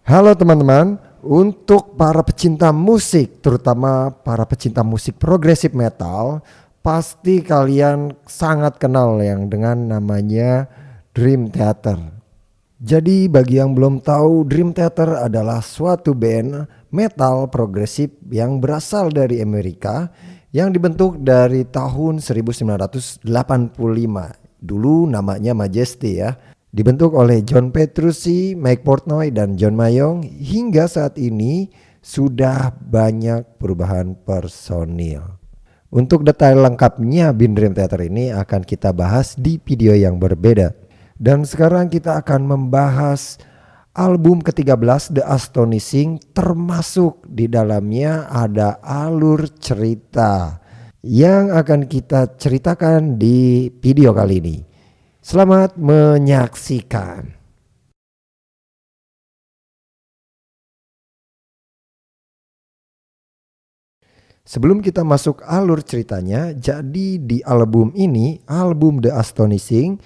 Halo teman-teman, untuk para pecinta musik, terutama para pecinta musik progresif metal, pasti kalian sangat kenal yang dengan namanya Dream Theater. Jadi bagi yang belum tahu, Dream Theater adalah suatu band metal progresif yang berasal dari Amerika yang dibentuk dari tahun 1985. Dulu namanya Majesty ya. Dibentuk oleh John Petrucci, Mike Portnoy, dan John Mayong. Hingga saat ini sudah banyak perubahan personil. Untuk detail lengkapnya band Dream Theater ini akan kita bahas di video yang berbeda. Dan sekarang kita akan membahas album ke-13 The Astonishing, termasuk di dalamnya ada alur cerita yang akan kita ceritakan di video kali ini. Selamat menyaksikan. Sebelum kita masuk alur ceritanya, jadi di album ini, album The Astonishing,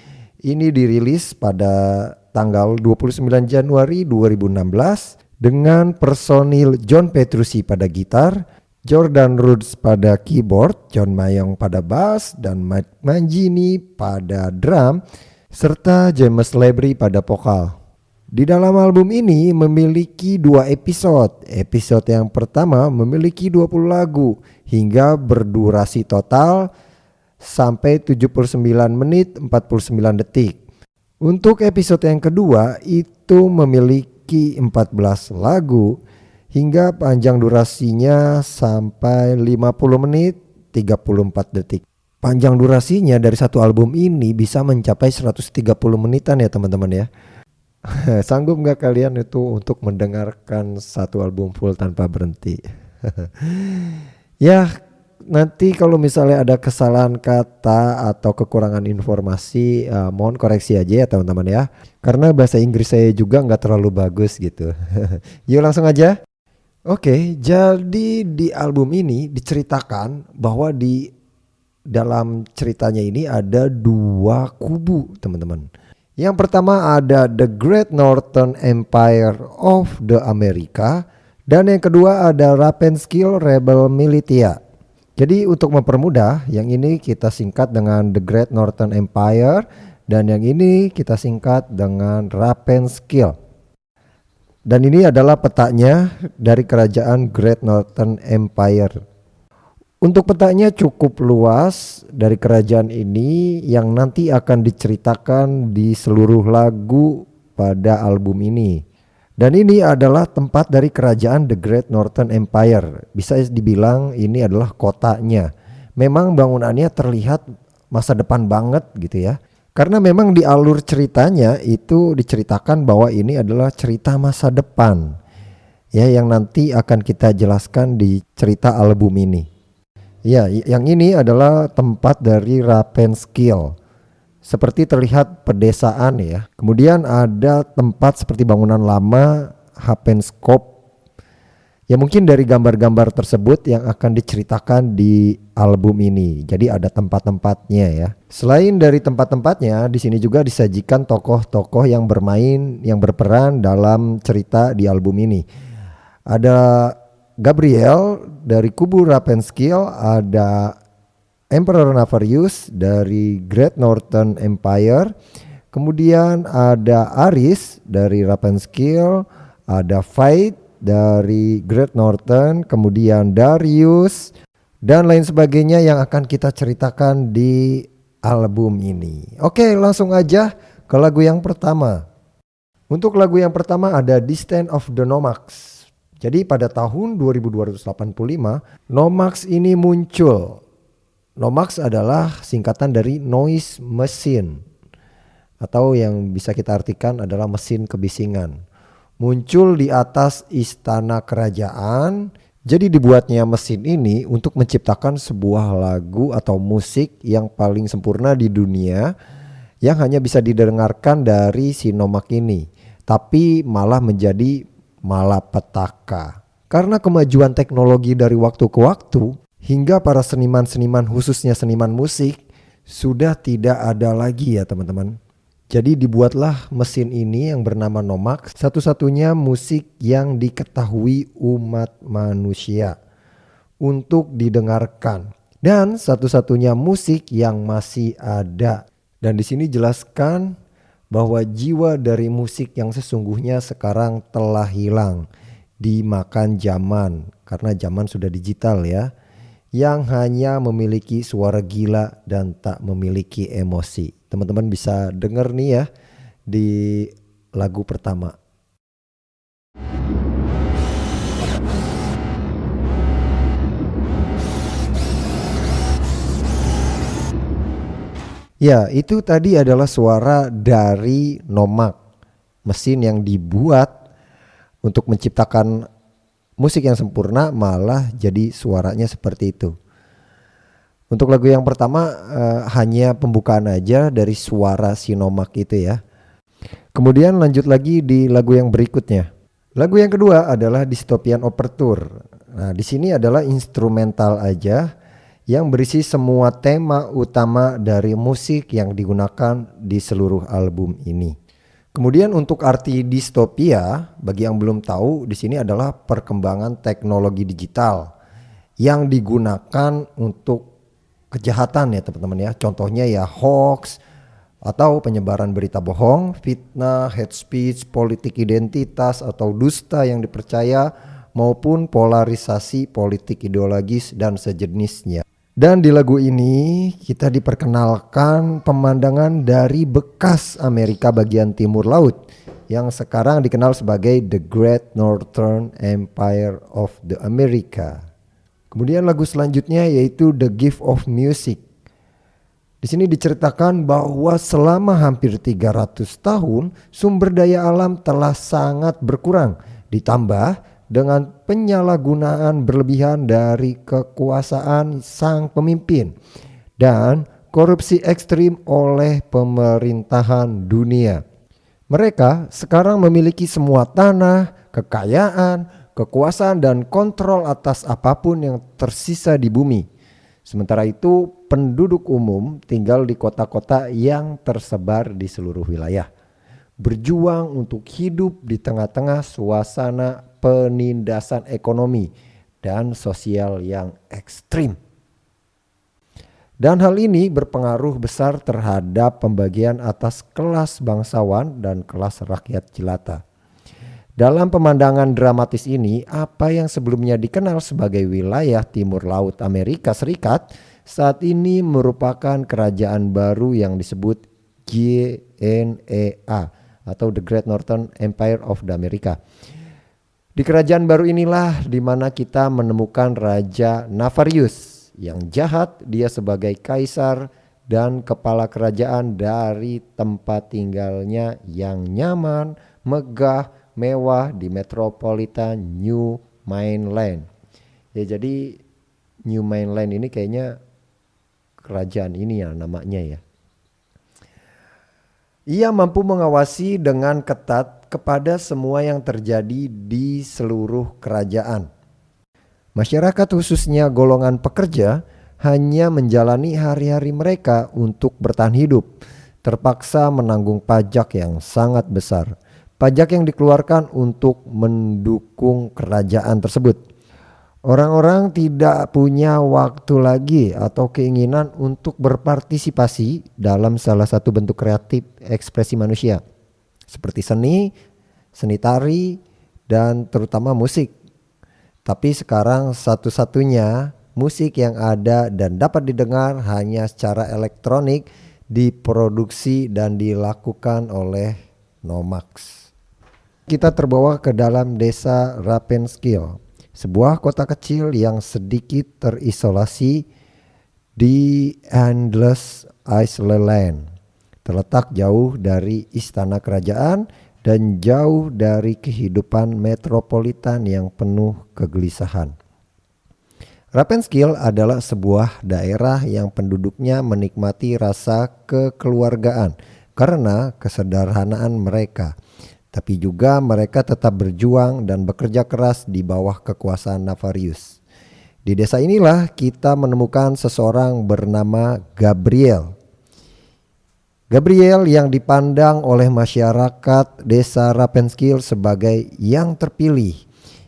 ini dirilis pada tanggal 29 Januari 2016 dengan personil John Petrucci pada gitar, Jordan Rhodes pada keyboard, John Mayong pada bass, dan Mike Mangini pada drum, serta James Labrie pada vokal. Di dalam album ini memiliki 2 episode. Episode yang pertama memiliki 20 lagu hingga berdurasi total sampai 79 menit 49 detik. Untuk episode yang kedua itu memiliki 14 lagu hingga panjang durasinya sampai 50 menit 34 detik. Panjang durasinya dari satu album ini bisa mencapai 130 menitan ya teman-teman ya. Sanggup gak kalian itu untuk mendengarkan satu album full tanpa berhenti? Ya nanti kalau misalnya ada kesalahan kata atau kekurangan informasi, mohon koreksi aja ya teman-teman ya. Karena bahasa Inggris saya juga gak terlalu bagus gitu. Yuk langsung aja. Oke, jadi di album ini diceritakan bahwa di dalam ceritanya ini ada 2 kubu teman-teman. Yang pertama ada The Great Northern Empire of the America, dan yang kedua ada Ravenskill Rebel Militia. Jadi untuk mempermudah, yang ini kita singkat dengan The Great Northern Empire, dan yang ini kita singkat dengan Ravenskill. Dan ini adalah petanya dari kerajaan Great Northern Empire. Untuk petanya cukup luas dari kerajaan ini yang nanti akan diceritakan di seluruh lagu pada album ini. Dan ini adalah tempat dari kerajaan The Great Northern Empire. Bisa dibilang ini adalah kotanya. Memang bangunannya terlihat masa depan banget gitu ya. Karena memang di alur ceritanya itu diceritakan bahwa ini adalah cerita masa depan. Ya, yang nanti akan kita jelaskan di cerita album ini. Ya, yang ini adalah tempat dari Ravenskill. Seperti terlihat pedesaan ya. Kemudian ada tempat seperti bangunan lama, Havenskop. Ya mungkin dari gambar-gambar tersebut yang akan diceritakan di album ini. Jadi ada tempat-tempatnya ya. Selain dari tempat-tempatnya, di sini juga disajikan tokoh-tokoh yang bermain, yang berperan dalam cerita di album ini. Ada Gabriel dari kubu Ravenskill, ada Emperor Navarius dari Great Northern Empire, kemudian ada Aris dari Ravenskill, ada Faith dari Great Northern, kemudian Darius, dan lain sebagainya yang akan kita ceritakan di album ini. Oke, langsung aja ke lagu yang pertama. Untuk lagu yang pertama ada Descent of the Nomads. Jadi pada tahun 2285 Nomads ini muncul. Nomads adalah singkatan dari Noise Machine, atau yang bisa kita artikan adalah mesin kebisingan. Muncul di atas istana kerajaan. Jadi dibuatnya mesin ini untuk menciptakan sebuah lagu atau musik yang paling sempurna di dunia, yang hanya bisa didengarkan dari si Nomad ini, tapi malah menjadi malapetaka. Karena kemajuan teknologi dari waktu ke waktu, hingga para seniman-seniman, khususnya seniman musik, sudah tidak ada lagi ya teman-teman. Jadi dibuatlah mesin ini yang bernama Nomax, satu-satunya musik yang diketahui umat manusia untuk didengarkan dan satu-satunya musik yang masih ada. Dan di sini jelaskan bahwa jiwa dari musik yang sesungguhnya sekarang telah hilang, dimakan zaman karena zaman sudah digital ya, yang hanya memiliki suara gila dan tak memiliki emosi. Teman-teman bisa denger nih ya di lagu pertama. Ya, itu tadi adalah suara dari Nomax, mesin yang dibuat untuk menciptakan musik yang sempurna, malah jadi suaranya seperti itu. Untuk lagu yang pertama hanya pembukaan aja dari suara si Nomax itu ya. Kemudian lanjut lagi di lagu yang berikutnya. Lagu yang kedua adalah Dystopian Overture. Nah, di sini adalah instrumental aja yang berisi semua tema utama dari musik yang digunakan di seluruh album ini. Kemudian untuk arti distopia, bagi yang belum tahu, di sini adalah perkembangan teknologi digital yang digunakan untuk kejahatan ya teman-teman ya. Contohnya ya hoax atau penyebaran berita bohong, fitnah, hate speech, politik identitas atau dusta yang dipercaya, maupun polarisasi politik ideologis dan sejenisnya. Dan di lagu ini kita diperkenalkan pemandangan dari bekas Amerika bagian timur laut yang sekarang dikenal sebagai The Great Northern Empire of the America. Kemudian lagu selanjutnya yaitu The Gift of Music. Di sini diceritakan bahwa selama hampir 300 tahun sumber daya alam telah sangat berkurang, ditambah dengan penyalahgunaan berlebihan dari kekuasaan sang pemimpin dan korupsi ekstrim oleh pemerintahan dunia. Mereka sekarang memiliki semua tanah, kekayaan, kekuasaan dan kontrol atas apapun yang tersisa di bumi. Sementara itu penduduk umum tinggal di kota-kota yang tersebar di seluruh wilayah, berjuang untuk hidup di tengah-tengah suasana penindasan ekonomi dan sosial yang ekstrim. Dan hal ini berpengaruh besar terhadap pembagian atas kelas bangsawan dan kelas rakyat jelata. Dalam pemandangan dramatis ini, apa yang sebelumnya dikenal sebagai wilayah timur laut Amerika Serikat saat ini merupakan kerajaan baru yang disebut GNEA atau The Great Northern Empire of the America. Di kerajaan baru inilah di mana kita menemukan Raja Nefarious yang jahat. Dia sebagai kaisar dan kepala kerajaan dari tempat tinggalnya yang nyaman, megah, mewah di metropolitan New Mainland. Ya, jadi New Mainland ini kayaknya kerajaan ini ya namanya ya. Ia mampu mengawasi dengan ketat kepada semua yang terjadi di seluruh kerajaan. Masyarakat khususnya golongan pekerja hanya menjalani hari-hari mereka untuk bertahan hidup, terpaksa menanggung pajak yang sangat besar. Pajak yang dikeluarkan untuk mendukung kerajaan tersebut. Orang-orang tidak punya waktu lagi atau keinginan untuk berpartisipasi dalam salah satu bentuk kreatif ekspresi manusia, seperti seni, seni tari, dan terutama musik. Tapi sekarang satu-satunya musik yang ada dan dapat didengar hanya secara elektronik, diproduksi dan dilakukan oleh Nomax. Kita terbawa ke dalam desa Rapperswil, sebuah kota kecil yang sedikit terisolasi di Endless Island. Terletak jauh dari istana kerajaan dan jauh dari kehidupan metropolitan yang penuh kegelisahan. Rapperswil adalah sebuah daerah yang penduduknya menikmati rasa kekeluargaan karena kesederhanaan mereka. Tapi juga mereka tetap berjuang dan bekerja keras di bawah kekuasaan Nefarious. Di desa inilah kita menemukan seseorang bernama Gabriel. Gabriel yang dipandang oleh masyarakat desa Rapperswil sebagai yang terpilih,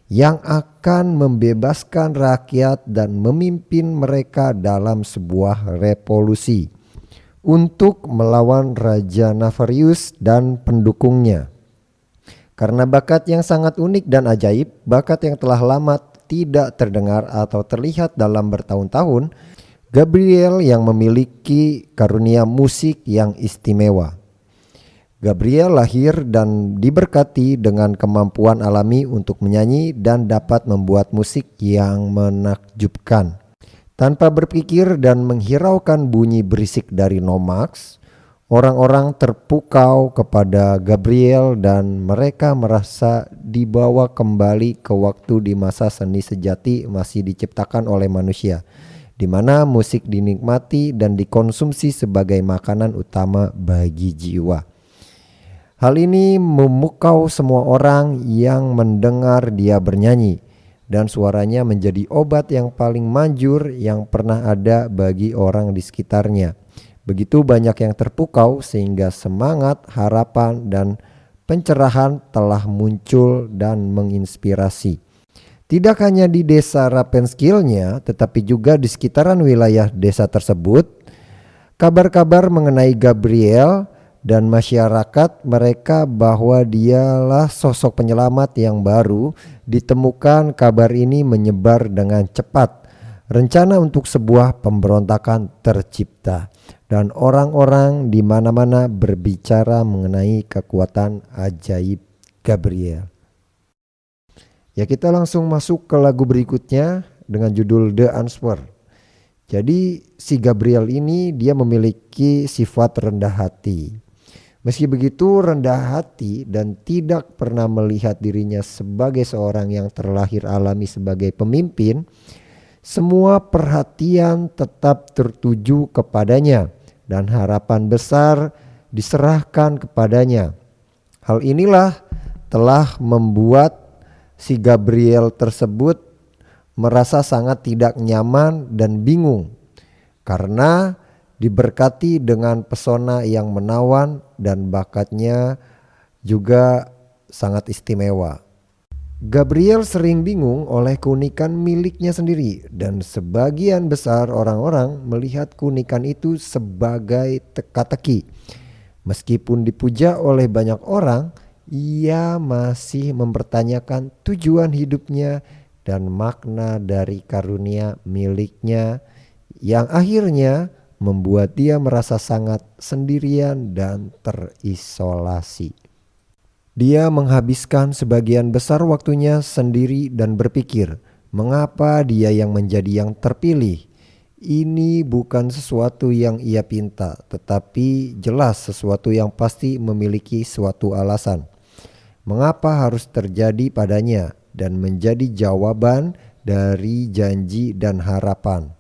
yang akan membebaskan rakyat dan memimpin mereka dalam sebuah revolusi untuk melawan Raja Navarius dan pendukungnya. Karena bakat yang sangat unik dan ajaib, bakat yang telah lama tidak terdengar atau terlihat dalam bertahun-tahun, Gabriel yang memiliki karunia musik yang istimewa. Gabriel lahir dan diberkati dengan kemampuan alami untuk menyanyi dan dapat membuat musik yang menakjubkan. Tanpa berpikir dan menghiraukan bunyi berisik dari Nomax, orang-orang terpukau kepada Gabriel dan mereka merasa dibawa kembali ke waktu di masa seni sejati masih diciptakan oleh manusia, di mana musik dinikmati dan dikonsumsi sebagai makanan utama bagi jiwa. Hal ini memukau semua orang yang mendengar dia bernyanyi, dan suaranya menjadi obat yang paling manjur yang pernah ada bagi orang di sekitarnya. Begitu banyak yang terpukau sehingga semangat, harapan, dan pencerahan telah muncul dan menginspirasi. Tidak hanya di desa Rapperswil-nya, tetapi juga di sekitaran wilayah desa tersebut, kabar-kabar mengenai Gabriel dan masyarakat mereka bahwa dialah sosok penyelamat yang baru ditemukan. Kabar ini menyebar dengan cepat. Rencana untuk sebuah pemberontakan tercipta dan orang-orang di mana-mana berbicara mengenai kekuatan ajaib Gabriel. Ya, kita langsung masuk ke lagu berikutnya dengan judul The Answer. Jadi si Gabriel ini dia memiliki sifat rendah hati. Meski begitu rendah hati dan tidak pernah melihat dirinya sebagai seorang yang terlahir alami sebagai pemimpin, semua perhatian tetap tertuju kepadanya dan harapan besar diserahkan kepadanya. Hal inilah telah membuat si Gabriel tersebut merasa sangat tidak nyaman dan bingung karena diberkati dengan pesona yang menawan dan bakatnya juga sangat istimewa. Gabriel sering bingung oleh keunikan miliknya sendiri dan sebagian besar orang-orang melihat keunikan itu sebagai teka-teki. Meskipun dipuja oleh banyak orang, ia masih mempertanyakan tujuan hidupnya dan makna dari karunia miliknya yang akhirnya membuat dia merasa sangat sendirian dan terisolasi. Dia menghabiskan sebagian besar waktunya sendiri dan berpikir, mengapa dia yang menjadi yang terpilih? Ini bukan sesuatu yang ia pinta, tetapi jelas sesuatu yang pasti memiliki suatu alasan. Mengapa harus terjadi padanya dan menjadi jawaban dari janji dan harapan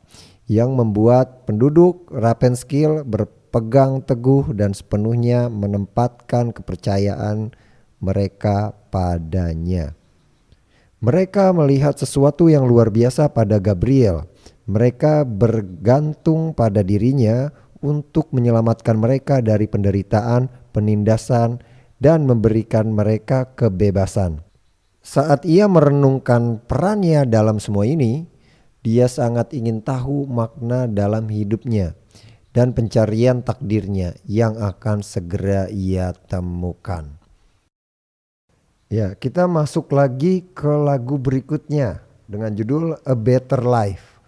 yang membuat penduduk Rapperswil berpegang teguh dan sepenuhnya menempatkan kepercayaan mereka padanya. Mereka melihat sesuatu yang luar biasa pada Gabriel. Mereka bergantung pada dirinya untuk menyelamatkan mereka dari penderitaan, penindasan, dan memberikan mereka kebebasan. Saat ia merenungkan perannya dalam semua ini, dia sangat ingin tahu makna dalam hidupnya dan pencarian takdirnya yang akan segera ia temukan. Ya, kita masuk lagi ke lagu berikutnya dengan judul A Better Life.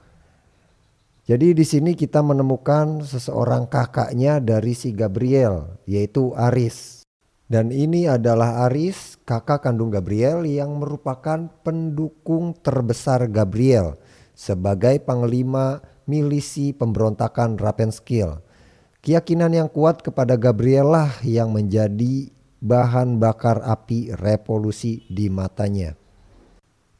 Jadi di sini kita menemukan seseorang kakaknya dari si Gabriel, yaitu Aris. Dan ini adalah Aris, kakak kandung Gabriel yang merupakan pendukung terbesar Gabriel sebagai panglima milisi pemberontakan Rapperswil. Keyakinan yang kuat kepada Gabriel lah yang menjadi bahan bakar api revolusi di matanya.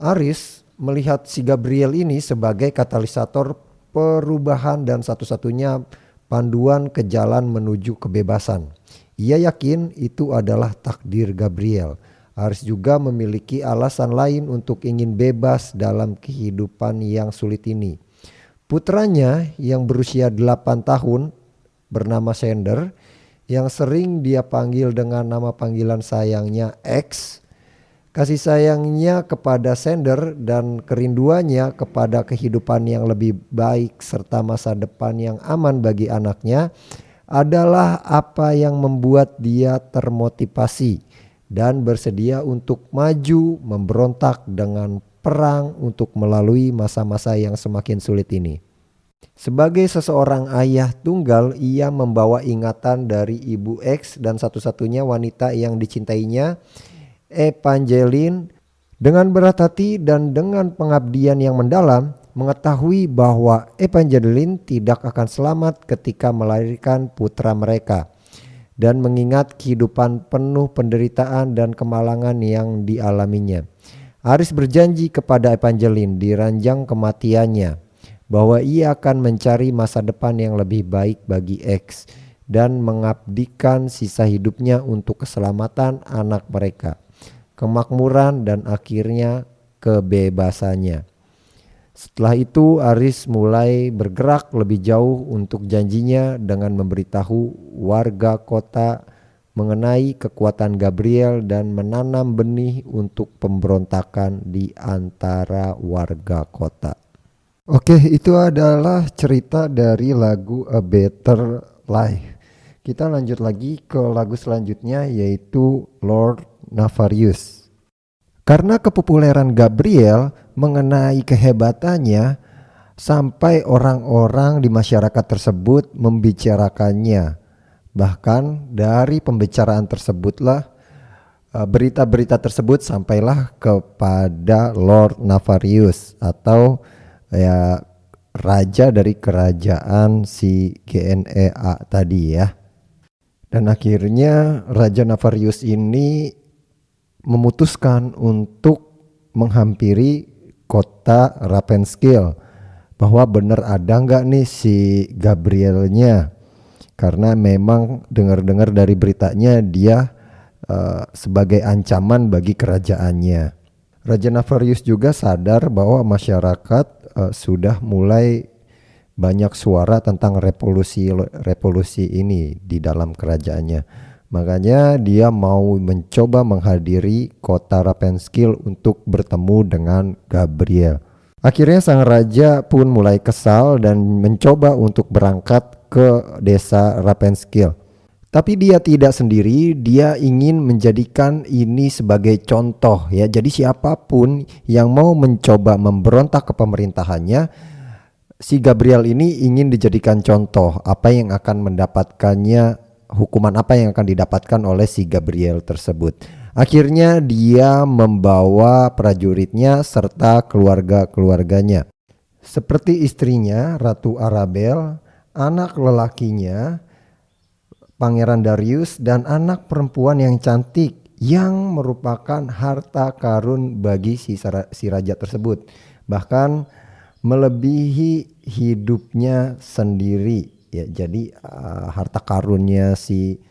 Aris melihat si Gabriel ini sebagai katalisator perubahan dan satu-satunya panduan ke jalan menuju kebebasan. Ia yakin itu adalah takdir Gabriel. Aris juga memiliki alasan lain untuk ingin bebas dalam kehidupan yang sulit ini. Putranya yang berusia 8 tahun bernama Sander yang sering dia panggil dengan nama panggilan sayangnya X, kasih sayangnya kepada sender dan kerinduannya kepada kehidupan yang lebih baik serta masa depan yang aman bagi anaknya adalah apa yang membuat dia termotivasi dan bersedia untuk maju memberontak dengan perang untuk melalui masa-masa yang semakin sulit ini. Sebagai seseorang ayah tunggal, ia membawa ingatan dari Ibu X dan satu-satunya wanita yang dicintainya, Evangeline, dengan berat hati dan dengan pengabdian yang mendalam, mengetahui bahwa Evangeline tidak akan selamat ketika melahirkan putra mereka, dan mengingat kehidupan penuh penderitaan dan kemalangan yang dialaminya. Aris berjanji kepada Evangeline di ranjang kematiannya bahwa ia akan mencari masa depan yang lebih baik bagi X dan mengabdikan sisa hidupnya untuk keselamatan anak mereka, kemakmuran dan akhirnya kebebasannya. Setelah itu Aris mulai bergerak lebih jauh untuk janjinya dengan memberitahu warga kota mengenai kekuatan Gabriel dan menanam benih untuk pemberontakan di antara warga kota. Oke, itu adalah cerita dari lagu A Better Life. Kita lanjut lagi ke lagu selanjutnya, yaitu Lord Navarius. Karena kepopuleran Gabriel mengenai kehebatannya, sampai orang-orang di masyarakat tersebut membicarakannya. Bahkan dari pembicaraan tersebutlah berita-berita tersebut sampailah kepada Lord Navarius atau ya raja dari kerajaan si GNEA tadi ya. Dan akhirnya Raja Navarius ini memutuskan untuk menghampiri kota Ravenskill bahwa benar ada nggak nih si Gabrielnya, karena memang dengar-dengar dari beritanya dia sebagai ancaman bagi kerajaannya. Raja Navarius juga sadar bahwa masyarakat sudah mulai banyak suara tentang revolusi ini di dalam kerajaannya. Makanya dia mau mencoba menghadiri kota Ravenskill untuk bertemu dengan Gabriel. Akhirnya sang raja pun mulai kesal dan mencoba untuk berangkat ke desa Ravenskill. Tapi dia tidak sendiri, dia ingin menjadikan ini sebagai contoh ya. Jadi siapapun yang mau mencoba memberontak ke pemerintahannya, si Gabriel ini ingin dijadikan contoh apa yang akan mendapatkannya, hukuman apa yang akan didapatkan oleh si Gabriel tersebut. Akhirnya dia membawa prajuritnya serta keluarga-keluarganya. Seperti istrinya Ratu Arabel, anak lelakinya Pangeran Darius, dan anak perempuan yang cantik yang merupakan harta karun bagi si raja tersebut, bahkan melebihi hidupnya sendiri ya. Jadi harta karunnya si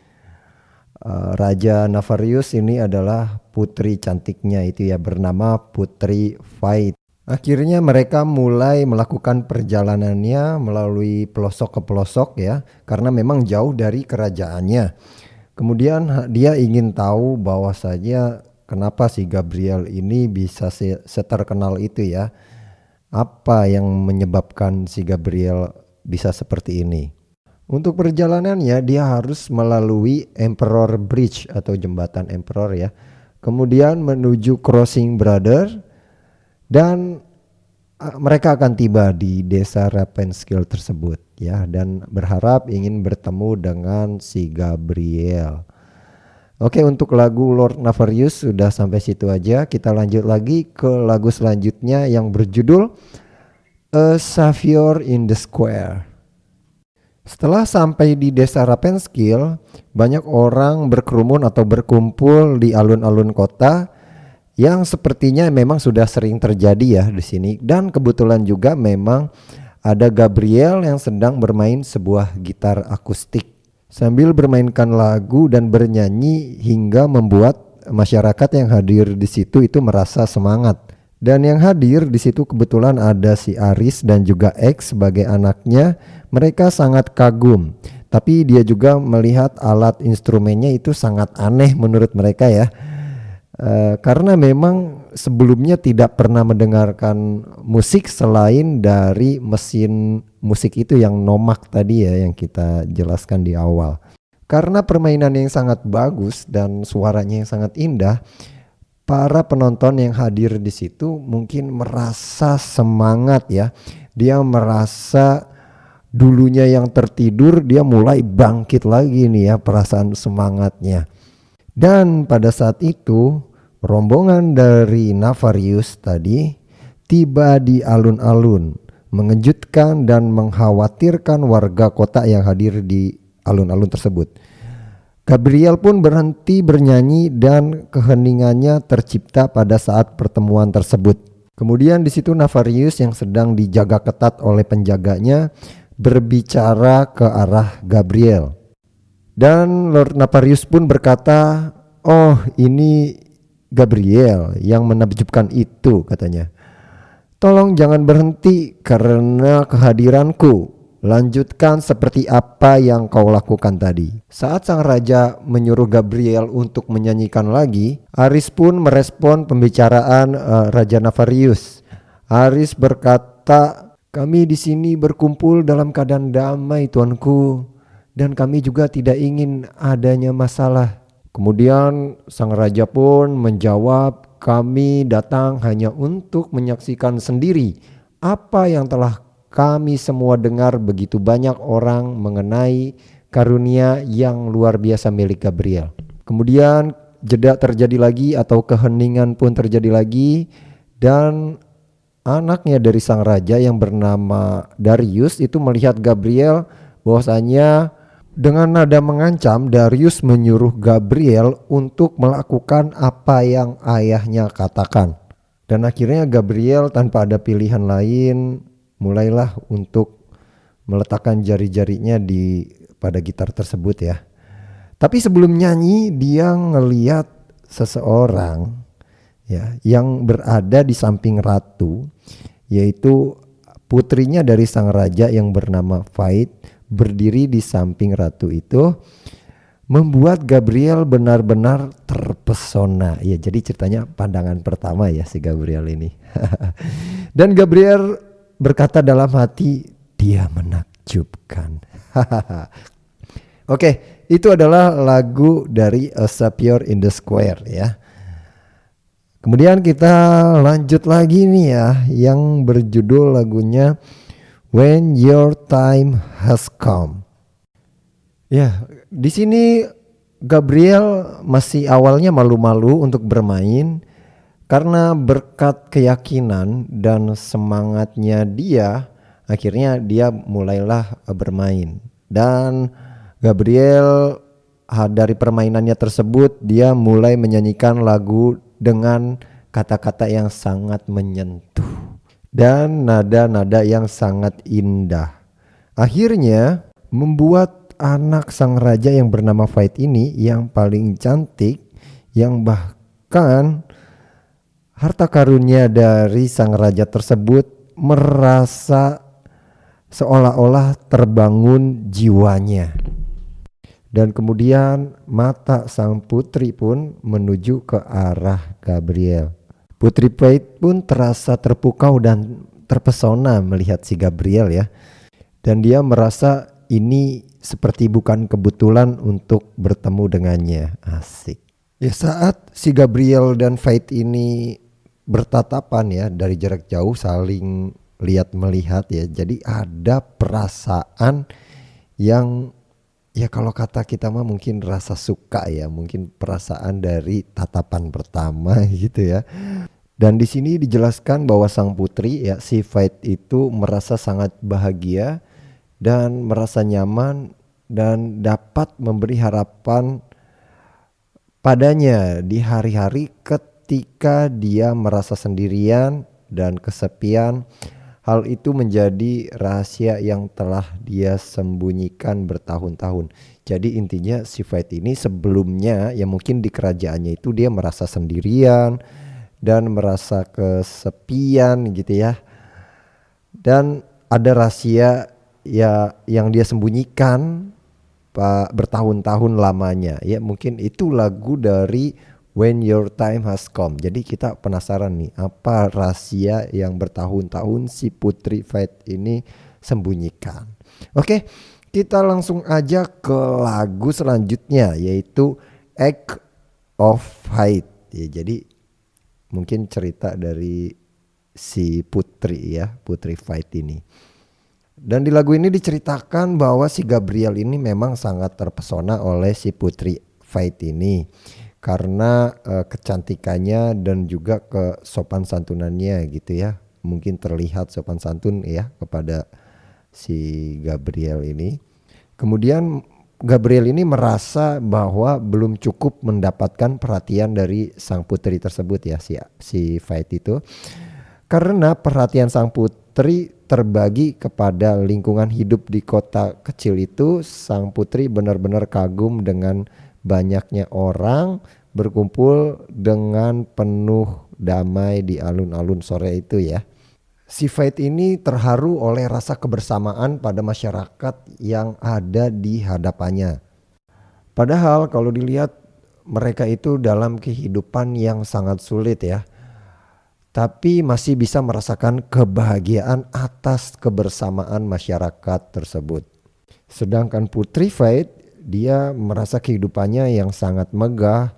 Raja Navarius ini adalah putri cantiknya itu ya, bernama Putri Veit. Akhirnya mereka mulai melakukan perjalanannya melalui pelosok ke pelosok ya, karena memang jauh dari kerajaannya. Kemudian dia ingin tahu bahwasanya kenapa si Gabriel ini bisa seterkenal itu ya. Apa yang menyebabkan si Gabriel bisa seperti ini? Untuk perjalanannya dia harus melalui Emperor Bridge atau jembatan Emperor ya. Kemudian menuju Crossing Brother. Dan mereka akan tiba di desa Ravenskill tersebut ya, dan berharap ingin bertemu dengan si Gabriel. Oke, untuk lagu Lord Navarius sudah sampai situ aja. Kita lanjut lagi ke lagu selanjutnya yang berjudul A Savior in the Square. Setelah sampai di desa Ravenskill, banyak orang berkerumun atau berkumpul di alun-alun kota, yang sepertinya memang sudah sering terjadi ya di sini. Dan kebetulan juga memang ada Gabriel yang sedang bermain sebuah gitar akustik sambil bermainkan lagu dan bernyanyi hingga membuat masyarakat yang hadir di situ itu merasa semangat. Dan yang hadir di situ kebetulan ada si Aris dan juga X sebagai anaknya. Mereka sangat kagum Tapi dia juga melihat alat instrumennya itu sangat aneh menurut mereka ya. Karena memang sebelumnya tidak pernah mendengarkan musik selain dari mesin musik itu yang Nomak tadi ya, yang kita jelaskan di awal. Karena permainan yang sangat bagus dan suaranya yang sangat indah, para penonton yang hadir di situ mungkin merasa semangat ya. Dia merasa dulunya yang tertidur, dia mulai bangkit lagi nih ya perasaan semangatnya. Dan pada saat itu rombongan dari Navarius tadi tiba di alun-alun, mengejutkan dan mengkhawatirkan warga kota yang hadir di alun-alun tersebut. Gabriel pun berhenti bernyanyi dan keheningannya tercipta pada saat pertemuan tersebut. Kemudian di situ Navarius yang sedang dijaga ketat oleh penjaganya berbicara ke arah Gabriel. Dan Lord Navarius pun berkata, "Oh, ini Gabriel yang menakjubkan itu," katanya. "Tolong jangan berhenti karena kehadiranku. Lanjutkan seperti apa yang kau lakukan tadi." Saat sang raja menyuruh Gabriel untuk menyanyikan lagi, Aris pun merespon pembicaraan Raja Navarius. Aris berkata, "Kami di sini berkumpul dalam keadaan damai, tuanku, dan kami juga tidak ingin adanya masalah." Kemudian sang raja pun menjawab, "Kami datang hanya untuk menyaksikan sendiri apa yang telah kami semua dengar begitu banyak orang mengenai karunia yang luar biasa milik Gabriel." Kemudian jeda terjadi lagi atau keheningan pun terjadi lagi, dan anaknya dari sang raja yang bernama Darius itu melihat Gabriel bahwasanya dengan nada mengancam, Darius menyuruh Gabriel untuk melakukan apa yang ayahnya katakan. Dan akhirnya Gabriel tanpa ada pilihan lain mulailah untuk meletakkan jari-jarinya pada gitar tersebut ya. Tapi sebelum nyanyi dia ngeliat seseorang ya yang berada di samping ratu, yaitu putrinya dari sang raja yang bernama Fait berdiri di samping ratu itu, membuat Gabriel benar-benar terpesona. Ya, jadi ceritanya pandangan pertama ya si Gabriel ini. Dan Gabriel berkata dalam hati, "Dia menakjubkan." Oke, itu adalah lagu dari A Savior in the Square ya. Kemudian kita lanjut lagi nih ya, yang berjudul lagunya When Your Time Has Come. Ya, di sini Gabriel masih awalnya malu-malu untuk bermain karena berkat keyakinan dan semangatnya dia, akhirnya dia mulailah bermain. Dan Gabriel dari permainannya tersebut dia mulai menyanyikan lagu dengan kata-kata yang sangat menyentuh dan nada-nada yang sangat indah. Akhirnya membuat anak sang raja yang bernama Fait ini yang paling cantik, yang bahkan harta karunia dari sang raja tersebut merasa seolah-olah terbangun jiwanya. Dan kemudian mata sang putri pun menuju ke arah Gabriel. Putri Fait pun terasa terpukau dan terpesona melihat si Gabriel ya. Dan dia merasa ini seperti bukan kebetulan untuk bertemu dengannya. Asik. Ya, saat si Gabriel dan Fait ini bertatapan ya dari jarak jauh saling lihat melihat ya. Jadi ada perasaan yang ya kalau kata kita mah mungkin rasa suka ya, mungkin perasaan dari tatapan pertama gitu ya. Dan di sini dijelaskan bahwa sang putri ya si Fait itu merasa sangat bahagia dan merasa nyaman dan dapat memberi harapan padanya di hari-hari ketika dia merasa sendirian dan kesepian. Hal itu menjadi rahasia yang telah dia sembunyikan bertahun-tahun. Jadi intinya si Fait ini sebelumnya ya mungkin di kerajaannya itu dia merasa sendirian dan merasa kesepian gitu ya. Dan ada rahasia ya yang dia sembunyikan bertahun-tahun lamanya ya. Mungkin itu lagu dari When Your Time Has Come. Jadi kita penasaran nih, apa rahasia yang bertahun-tahun si Putri Faith ini sembunyikan. Oke, kita langsung aja ke lagu selanjutnya, yaitu Act of Faith ya. Jadi mungkin cerita dari si Putri ya, Putri Faith ini. Dan di lagu ini diceritakan bahwa si Gabriel ini memang sangat terpesona oleh si Putri Faith ini karena kecantikannya dan juga kesopan santunannya gitu ya. Mungkin terlihat sopan santun ya kepada si Gabriel ini. Kemudian Gabriel ini merasa bahwa belum cukup mendapatkan perhatian dari sang putri tersebut ya, si Faith itu. Karena perhatian sang putri terbagi kepada lingkungan hidup di kota kecil itu, sang putri benar-benar kagum dengan banyaknya orang berkumpul dengan penuh damai di alun-alun sore itu ya. Si Faith ini terharu oleh rasa kebersamaan pada masyarakat yang ada di hadapannya. Padahal kalau dilihat mereka itu dalam kehidupan yang sangat sulit ya, tapi masih bisa merasakan kebahagiaan atas kebersamaan masyarakat tersebut. Sedangkan Putri Faith, dia merasa kehidupannya yang sangat megah,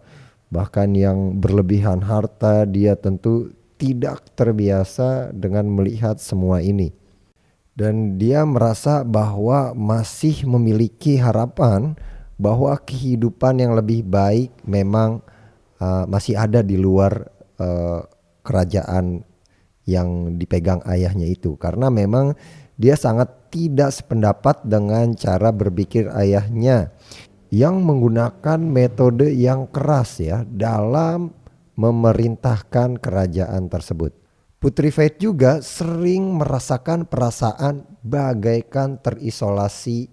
bahkan yang berlebihan harta. Dia tentu tidak terbiasa dengan melihat semua ini. Dan dia merasa bahwa masih memiliki harapan bahwa kehidupan yang lebih baik memang masih ada di luar kerajaan yang dipegang ayahnya itu. Karena memang dia sangat tidak sependapat dengan cara berpikir ayahnya yang menggunakan metode yang keras ya dalam memerintahkan kerajaan tersebut. Putri Faith juga sering merasakan perasaan bagaikan terisolasi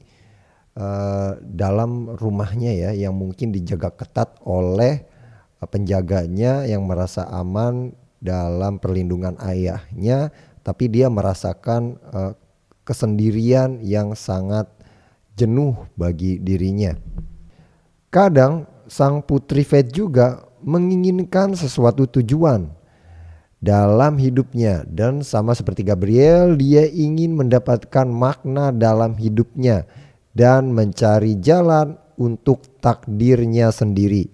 dalam rumahnya ya, yang mungkin dijaga ketat oleh penjaganya yang merasa aman dalam perlindungan ayahnya, tapi dia merasakan kesendirian yang sangat jenuh bagi dirinya. Kadang sang Putri Faith juga menginginkan sesuatu tujuan dalam hidupnya, dan sama seperti Gabriel, dia ingin mendapatkan makna dalam hidupnya dan mencari jalan untuk takdirnya sendiri.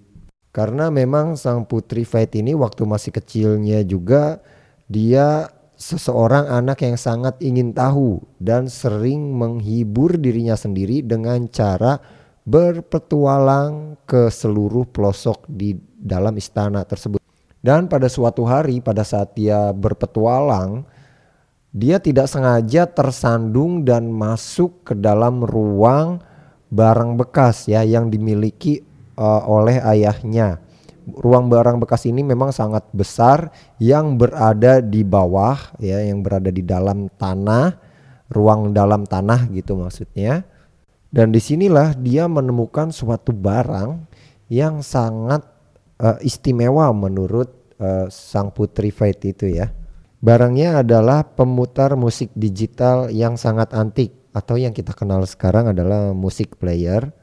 Karena memang sang Putri Faith ini waktu masih kecilnya juga dia seseorang anak yang sangat ingin tahu dan sering menghibur dirinya sendiri dengan cara berpetualang ke seluruh pelosok di dalam istana tersebut. Dan pada suatu hari pada saat dia berpetualang, dia tidak sengaja tersandung dan masuk ke dalam ruang barang bekas ya yang dimiliki oleh ayahnya. Ruang barang bekas ini memang sangat besar yang berada di bawah ya, yang berada di dalam tanah, ruang dalam tanah gitu maksudnya. Dan disinilah dia menemukan suatu barang yang sangat istimewa menurut sang Putri Faith itu ya. Barangnya adalah pemutar musik digital yang sangat antik, atau yang kita kenal sekarang adalah musik player,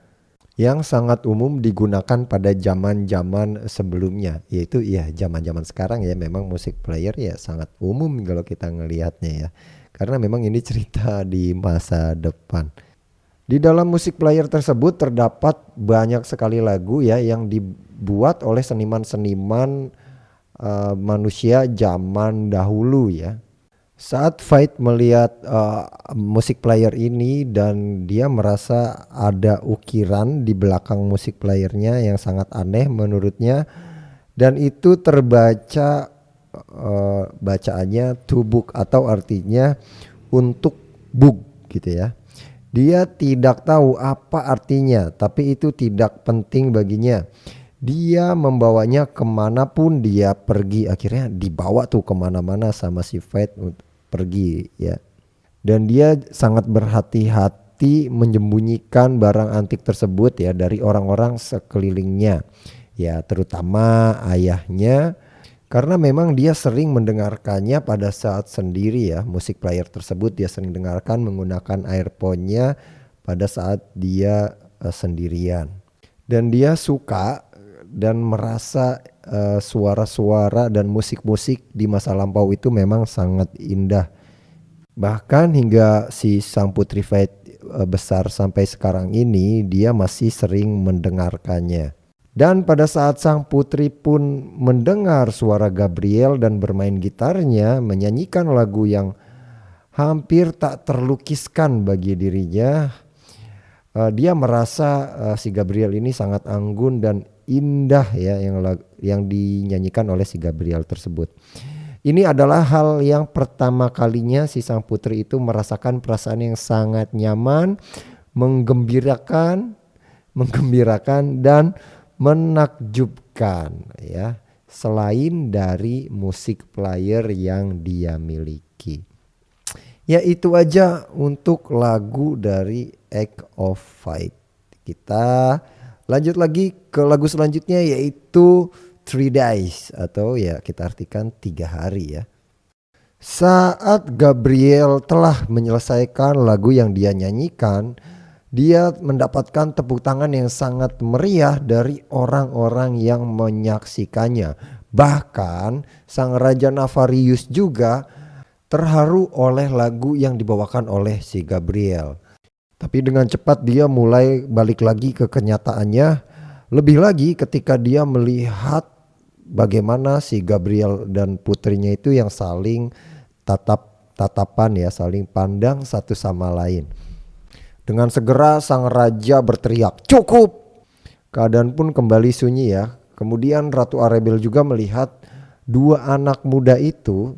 yang sangat umum digunakan pada zaman-zaman sebelumnya. Yaitu ya zaman-zaman sekarang ya, memang musik player ya sangat umum kalau kita ngelihatnya ya. Karena memang ini cerita di masa depan. Di dalam musik player tersebut terdapat banyak sekali lagu ya yang dibuat oleh seniman-seniman manusia zaman dahulu ya. Saat Faith melihat musik player ini dan dia merasa ada ukiran di belakang musik playernya yang sangat aneh menurutnya, dan itu terbaca bacaannya to book atau artinya untuk book gitu ya. Dia tidak tahu apa artinya, tapi itu tidak penting baginya. Dia membawanya kemanapun dia pergi. Akhirnya dibawa tuh kemana-mana sama si Faith pergi ya. Dan dia sangat berhati-hati menyembunyikan barang antik tersebut ya dari orang-orang sekelilingnya. Ya terutama ayahnya. Karena memang dia sering mendengarkannya pada saat sendiri ya. Musik player tersebut dia sering dengarkan menggunakan earphone-nya pada saat dia sendirian. Dan dia suka dan merasa suara-suara dan musik-musik di masa lampau itu memang sangat indah. Bahkan hingga si sang putri Faith besar sampai sekarang ini, dia masih sering mendengarkannya. Dan pada saat sang putri pun mendengar suara Gabriel dan bermain gitarnya, menyanyikan lagu yang hampir tak terlukiskan bagi dirinya, dia merasa si Gabriel ini sangat anggun dan indah ya yang dinyanyikan oleh si Gabriel tersebut. Ini adalah hal yang pertama kalinya si sang putri itu merasakan perasaan yang sangat nyaman, menggembirakan dan menakjubkan ya, selain dari musik player yang dia miliki. Ya itu aja untuk lagu dari Act of Fight. Kita lanjut lagi ke lagu selanjutnya, yaitu 3 Days atau ya kita artikan 3 hari ya. Saat Gabriel telah menyelesaikan lagu yang dia nyanyikan, dia mendapatkan tepuk tangan yang sangat meriah dari orang-orang yang menyaksikannya. Bahkan sang Raja Navarius juga terharu oleh lagu yang dibawakan oleh si Gabriel. Tapi dengan cepat dia mulai balik lagi ke kenyataannya. Lebih lagi ketika dia melihat bagaimana si Gabriel dan putrinya itu yang saling tatapan ya, saling pandang satu sama lain. Dengan segera sang raja berteriak, "Cukup!" Keadaan pun kembali sunyi ya. Kemudian Ratu Arabel juga melihat 2 anak muda itu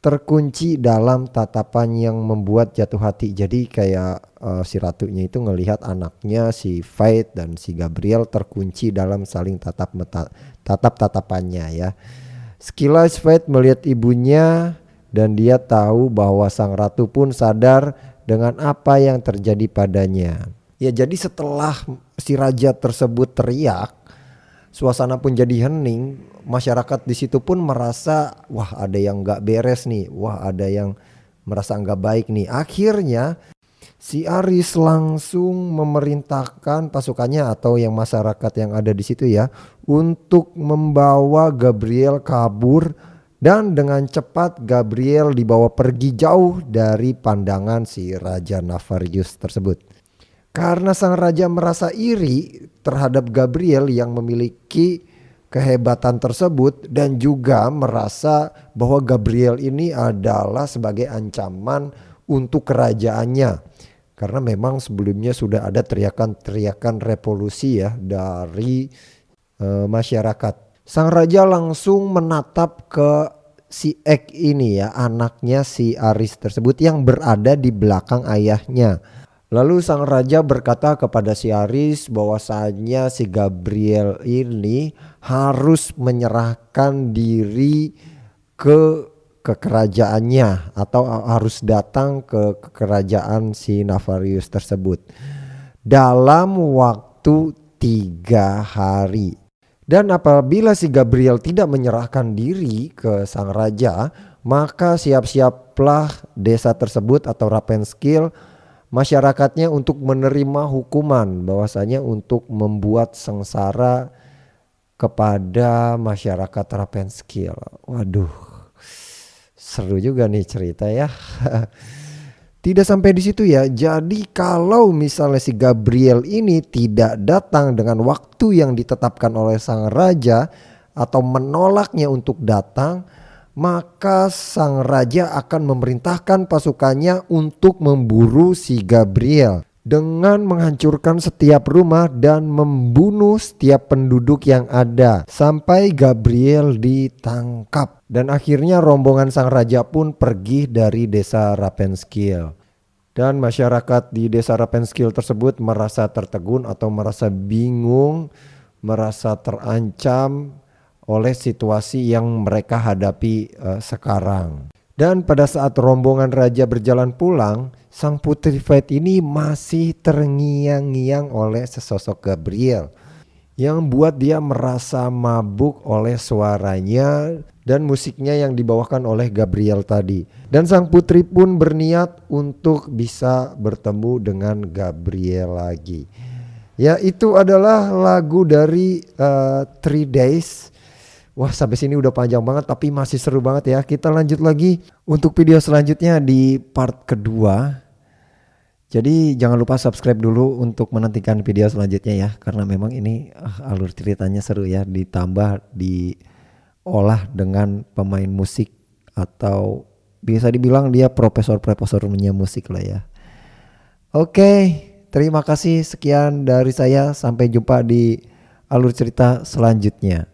terkunci dalam tatapan yang membuat jatuh hati. Jadi kayak si ratunya itu ngelihat anaknya si Faith dan si Gabriel terkunci dalam saling tatapannya ya. Sekilas Faith melihat ibunya dan dia tahu bahwa sang ratu pun sadar dengan apa yang terjadi padanya. Ya jadi setelah si raja tersebut teriak, suasana pun jadi hening. Masyarakat di situ pun merasa wah ada yang gak beres nih, wah ada yang merasa gak baik nih. Akhirnya si Aris langsung memerintahkan pasukannya atau yang masyarakat yang ada di situ ya untuk membawa Gabriel kabur. Dan dengan cepat Gabriel dibawa pergi jauh dari pandangan si Raja Navarius tersebut. Karena sang raja merasa iri terhadap Gabriel yang memiliki kehebatan tersebut dan juga merasa bahwa Gabriel ini adalah sebagai ancaman untuk kerajaannya. Karena memang sebelumnya sudah ada teriakan-teriakan revolusi ya dari masyarakat. Sang raja langsung menatap ke si Ek ini ya, anaknya si Aris tersebut yang berada di belakang ayahnya. Lalu sang raja berkata kepada si Aris bahwasanya si Gabriel ini harus menyerahkan diri ke kerajaannya atau harus datang ke kerajaan si Navarius tersebut dalam waktu 3 hari. Dan apabila si Gabriel tidak menyerahkan diri ke sang raja, maka siap-siaplah desa tersebut atau Rapenskill masyarakatnya untuk menerima hukuman, bahwasanya untuk membuat sengsara kepada masyarakat Rapenskill. Waduh, seru juga nih cerita ya. Tidak sampai di situ ya. Jadi kalau misalnya si Gabriel ini tidak datang dengan waktu yang ditetapkan oleh sang raja atau menolaknya untuk datang, maka sang raja akan memerintahkan pasukannya untuk memburu si Gabriel dengan menghancurkan setiap rumah dan membunuh setiap penduduk yang ada sampai Gabriel ditangkap. Dan akhirnya rombongan sang raja pun pergi dari desa Rapenskill. Dan masyarakat di desa Rapenskill tersebut merasa tertegun atau merasa bingung, merasa terancam oleh situasi yang mereka hadapi sekarang. Dan pada saat rombongan raja berjalan pulang, sang putri Faith ini masih terngiang-ngiang oleh sesosok Gabriel yang buat dia merasa mabuk oleh suaranya dan musiknya yang dibawakan oleh Gabriel tadi. Dan sang putri pun berniat untuk bisa bertemu dengan Gabriel lagi. Ya itu adalah lagu dari Three Days. Wah sampai sini udah panjang banget tapi masih seru banget ya. Kita lanjut lagi untuk video selanjutnya di part kedua. Jadi jangan lupa subscribe dulu untuk menantikan video selanjutnya ya. Karena memang ini alur ceritanya seru ya. Ditambah diolah dengan pemain musik atau bisa dibilang dia profesor-profesornya musik lah ya. Oke, terima kasih sekian dari saya. Sampai jumpa di alur cerita selanjutnya.